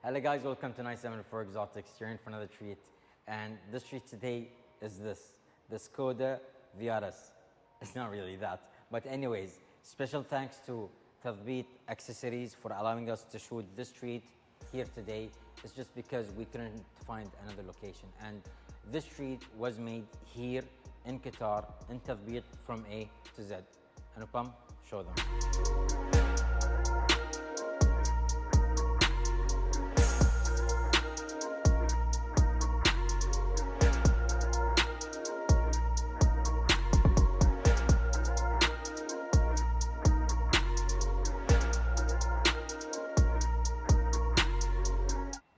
Hello guys, welcome to 974 Exotics. You're in for another treat. And this treat today is the Skoda VRS. It's not really that. But anyways, special thanks to Tazbeet Accessories for allowing us to shoot this treat here today. It's just because we couldn't find another location. And this treat was made here in Qatar, in Tazbeet, from A to Z. Anupam, show them.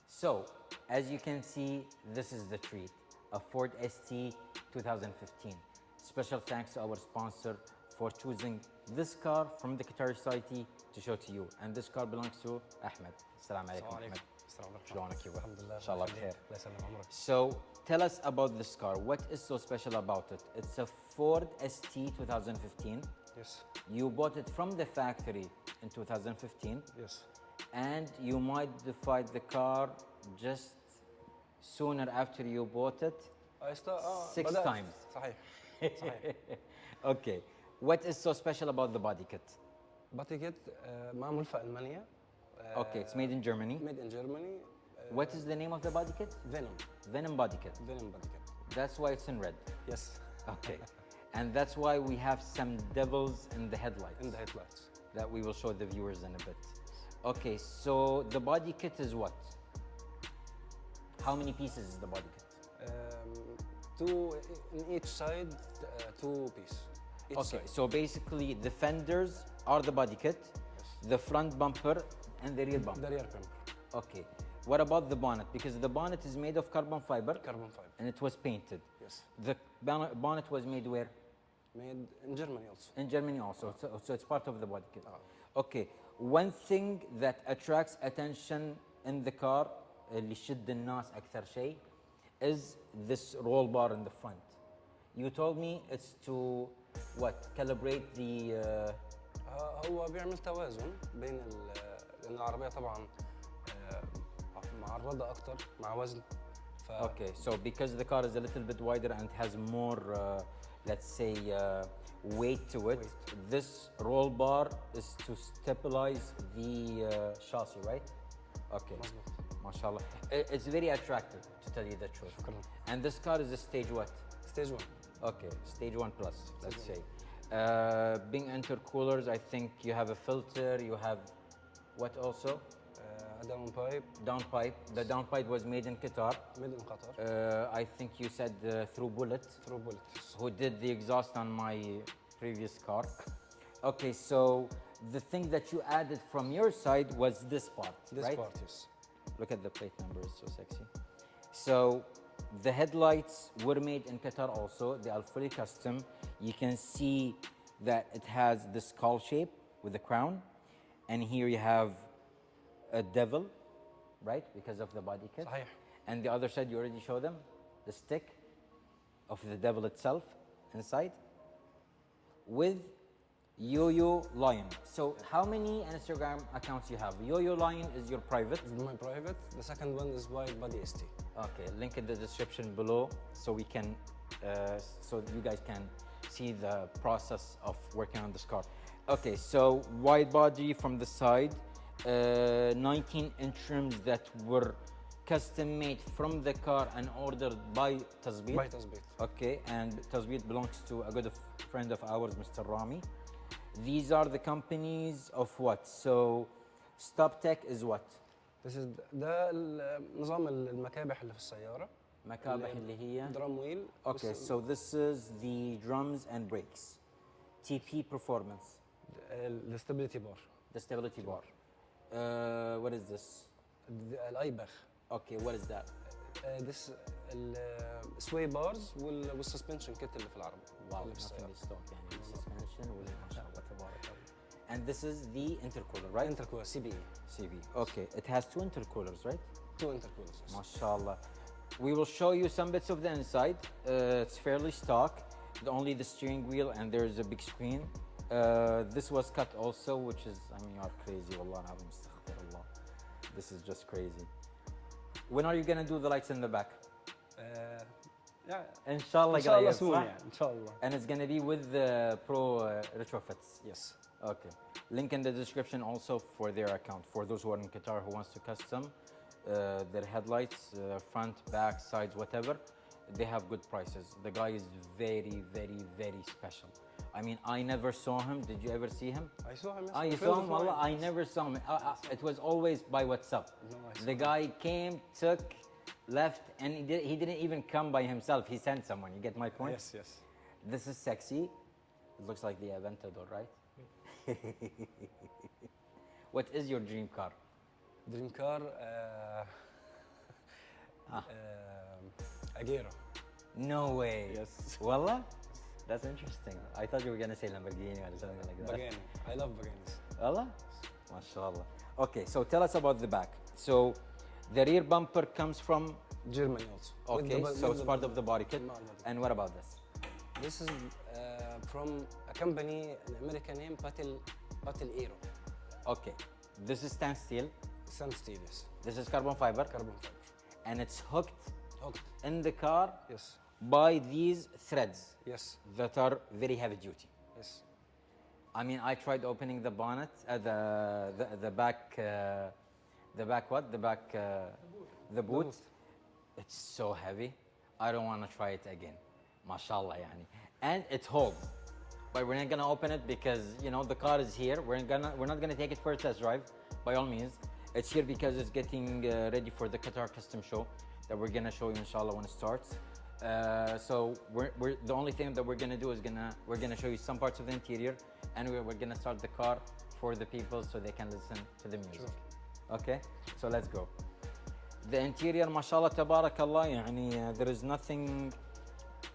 So, as you can see, this is the treat, a Ford ST 2015. Special thanks to our sponsor for choosing this car from the Qatar Society to show to you. And this car belongs to Ahmed. Assalamu alaikum, Ahmed. شلونك يبا؟ إن شاء الله بخير. So, tell us about this car. What is so special about it? It's a Ford ST 2015. Yes. You bought it from the factory in 2015. Yes. And you modified the car just sooner after you bought it. Six times. صحيح. صحيح. Okay. What is so special about the body kit? بادي كيت معمول في ألمانيا. Okay, it's made in Germany. Made in Germany. What is the name of the body kit? Venom. Venom Body Kit. Venom Body Kit. That's why it's in red. Yes. Okay. And that's why we have some devils in the headlights. In the headlights. That we will show the viewers in a bit. Okay, so the body kit is what? How many pieces is the body kit? Two in each side, two piece. Each Okay, side. so basically the fenders are the body kit, Yes. the front bumper and the rear bumper. The rear bumper. Okay, what about the bonnet? Because the bonnet is made of carbon fiber Carbon fiber. and it was painted. Yes. The bonnet was made where? Made in Germany also. In Germany also, so it's part of the body kit. Okay, one thing that attracts attention in the car اللي يشد الناس أكثر شيء is this roll bar in the front. You told me it's to what? Calibrate the هو بيعمل توازن بين لأن العربية طبعا معرضة أكتر مع وزن. Okay, so because the car is a little bit wider and has more, let's say, weight to it, this roll bar is to stabilize the chassis, right? Okay, mashallah. It's very attractive, to tell you the truth. And this car is a stage what? Stage 1. Okay, stage 1 plus, let's say. Being intercoolers, I think you have a filter, you have what also? Downpipe. Downpipe. The downpipe was made in Qatar. Made in Qatar. I think you said through Bullet. Through Bullet. Who did the exhaust on my previous car. Okay, so the thing that you added from your side was this part, This right? part, yes. Look at the plate number, it's so sexy. So the headlights were made in Qatar also. They are fully custom. You can see that it has the skull shape with the crown. And here you have a devil, right? Because of the body kit. صحيح. And the other side, you already showed them, the stick of the devil itself inside with Yo-Yo Lion. So how many Instagram accounts you have? Yo-Yo Lion is your private. My private. The second one is Wide Body ST. Okay, link in the description below so we can, so you guys can see the process of working on this car. Okay, so wide body from the side, 19-inch rims that were custom made from the car and ordered by Tazbeet. By Tazbeet. Okay, and Tazbeet belongs to a good friend of ours, Mr. Rami. These are the companies of what? So, Stop Tech is what? This is ده نظام المكابح اللي في السيارة. مكابح اللي هي Drum wheel. Okay, so this is the drums and brakes. TP Performance. The stability bar. The stability bar. What is this? الايبخ. Okay, what is that? This sway bars والsuspension kit اللي في العربية. Wow, nothing is stock يعني suspension ما شاء الله تبارك الله. And this is the intercooler, right? Intercooler CBE. CB. Okay, it has two intercoolers, right? Two intercoolers. Yes. MashaAllah. We will show you some bits of the inside. It's fairly stock. Only the steering wheel and there's a big screen. This was cut also, which is, I mean, you are crazy. Wallah, astaghfirullah. This is just crazy. When are you gonna do the lights in the back? Yeah. Inshallah, إن شاء الله قريب، soon صح؟ يعني. إن شاء الله. And it's gonna be with the pro retrofits. Yes. Okay. Link in the description also for their account. For those who are in Qatar who wants to custom their headlights, front, back, sides, whatever, they have good prices. The guy is very, very, very special. I mean, I never saw him. Did you ever see him? I saw him. Yes. Ah, you Friend saw of him? mine. Wallah, I never saw him. It was always by WhatsApp. No, I saw The guy came, took, left, and he didn't even come by himself. He sent someone. You get my point? Yes, yes. This is sexy. It looks like the Aventador, right? What is your dream car? Dream car. Aero. No way. Yes. Wallah? That's interesting. I thought you were gonna say Lamborghini or something like that. Pagani. I love Paganis. Wallah? MashaAllah. Okay, so tell us about the back. So the rear bumper comes from, Germany also. okay, so it's part of the body kit. No. And what about this? This is from a company, an American name, Patel Aero. Okay, this is stainless steel. Sun steel, yes. This is carbon fiber. Carbon fiber. And it's hooked Hooked. in the car Yes. by these threads Yes. that are very heavy duty. Yes. I mean, I tried opening the bonnet, the back, the back what? The boot. boot. It's so heavy. I don't want to try it again. MashaAllah, yani. And it holds. But we're not gonna open it because you know the car is here. We're not gonna take it for a test drive, by all means. It's here because it's getting ready for the Qatar custom show that we're gonna show you inshallah when it starts. So we're the only thing that we're gonna do is we're gonna show you some parts of the interior, and we're gonna start the car for the people so they can listen to the music. Sure. Okay, so let's go. The interior, mashallah, tabarakallah, yani, there is nothing.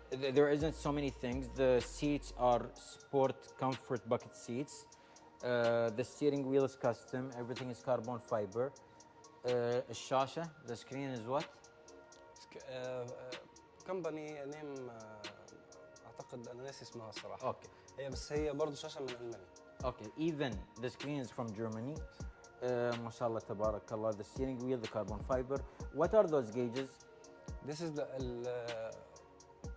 There isn't so many things. The seats are sport comfort bucket seats. The steering wheel is custom. Everything is carbon fiber. الشاشة, the screen is what? كمباني نيم اعتقد انا ناسي اسمها الصراحه. Okay. هي برضه شاشه من المانيا. Okay, even the screen is from Germany. MashaAllah, tabarakallah. The steering wheel, the carbon fiber. What are those gauges? This is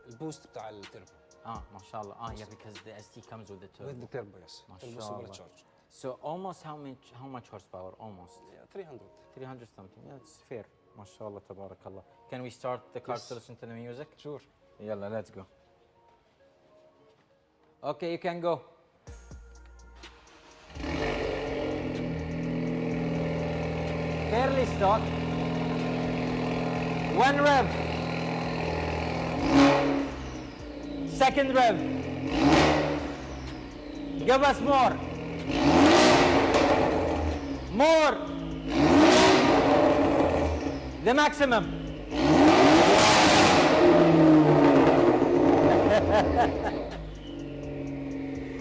البوست بتاع التربو. MashaAllah. Yeah, because the ST comes with the turbo. With the turbo, yes. Turbo supercharged. So almost how much horsepower? Almost. Yeah, 300. 300 something. Yeah, it's fair. MashaAllah, tabarakallah. Can we start the car to listen to the music? Sure. Yalla, let's go. Okay, you can go. Fairly stock. One rev. Second rev. Give us more. More. The maximum.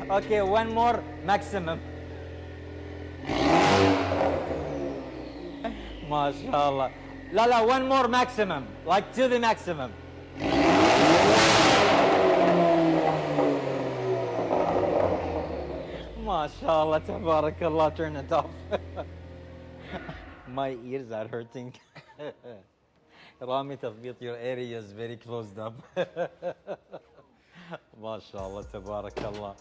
Okay, one more maximum. MashaAllah. La, one more maximum. Like to the maximum. MashaAllah, tabarakallah, turn it off. My ears are hurting. Rami Tazbeet, your area is very closed up. MashaAllah, tabarakallah.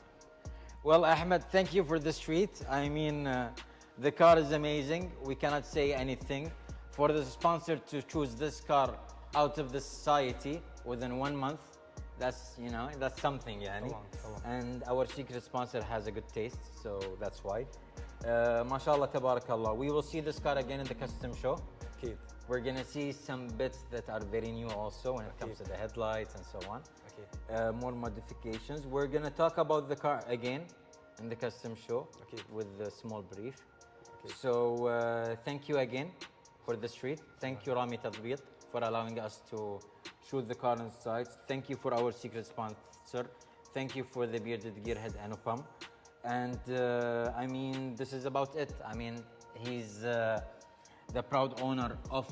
Well, Ahmed, thank you for this treat. I mean, the car is amazing. We cannot say anything. For the sponsor to choose this car out of the society within 1 month, that's, you know, that's something, yani. And our secret sponsor has a good taste, so that's why. MashaAllah, tabarakallah. We will see this car again in the custom show. Okay. We're gonna see some bits that are very new also when it comes to the headlights and so on. Okay. More modifications. We're gonna talk about the car again in the custom show with a small brief. Okay. So thank you again for this treat. Thank you, Rami Tazbeet, for allowing us to shoot the car inside. Thank you for our secret sponsor. Thank you for the bearded gearhead Anupam. And I mean, this is about it. I mean, he's the proud owner of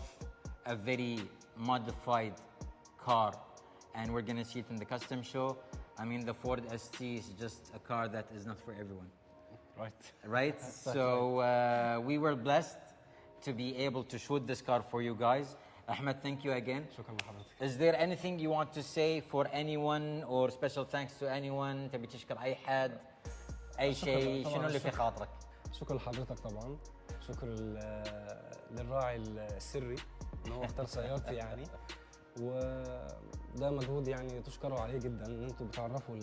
a very modified car, and we're gonna see it in the custom show. I mean, the Ford ST is just a car that is not for everyone. Right. Right? So we were blessed to be able to shoot this car for you guys. Ahmed, thank you again. شكرا لحضرتك. Is there anything you want to say for anyone or special thanks to anyone? تبي تشكر أي حد؟ أي شيء؟ طبعاً شنو اللي في الشكر. خاطرك؟ شكرا لحضرتك طبعا، شكر للراعي السري ان هو اختار سيارتي يعني، وده مجهود يعني تشكروا عليه جدا ان انتم بتعرفوا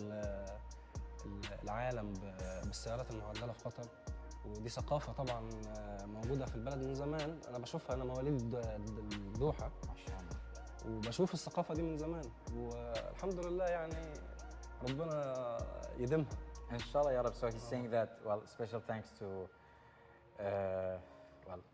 العالم بالسيارات المعدله في قطر، ودي ثقافه طبعا موجوده في البلد من زمان. انا بشوفها، انا مواليد الدوحه ما شاء الله. وبشوف الثقافه دي من زمان، والحمد لله يعني ربنا يديمها. Inshallah, Ya Rab. So he's saying that, well, special thanks to,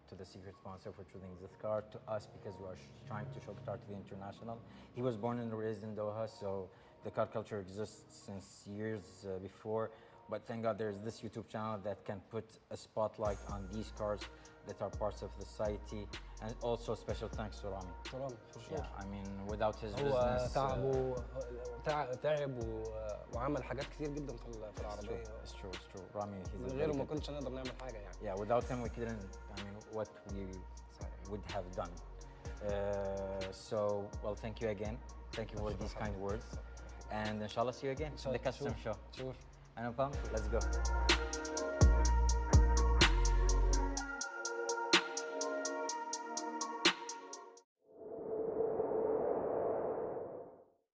to the secret sponsor for choosing this car, to us because we are trying to show Qatar to the international. He was born and raised in Doha, so the car culture exists since years before. But thank God there's this YouTube channel that can put a spotlight on these cars that are parts of society. And also special thanks to Rami. رامي for sure. Yeah, I mean, without his هو business... تعب وعمل حاجات كتير جدا في العربيه. It's true, it's true. Rami, he's من a غيره very ما good... كنتش هنقدر نعمل حاجه يعني. Yeah, without him we couldn't, I mean, what we would have done. So, well, thank you again. Thank you for these kind words. And inshallah, see you again in the custom show. Sure. Anupam, let's go.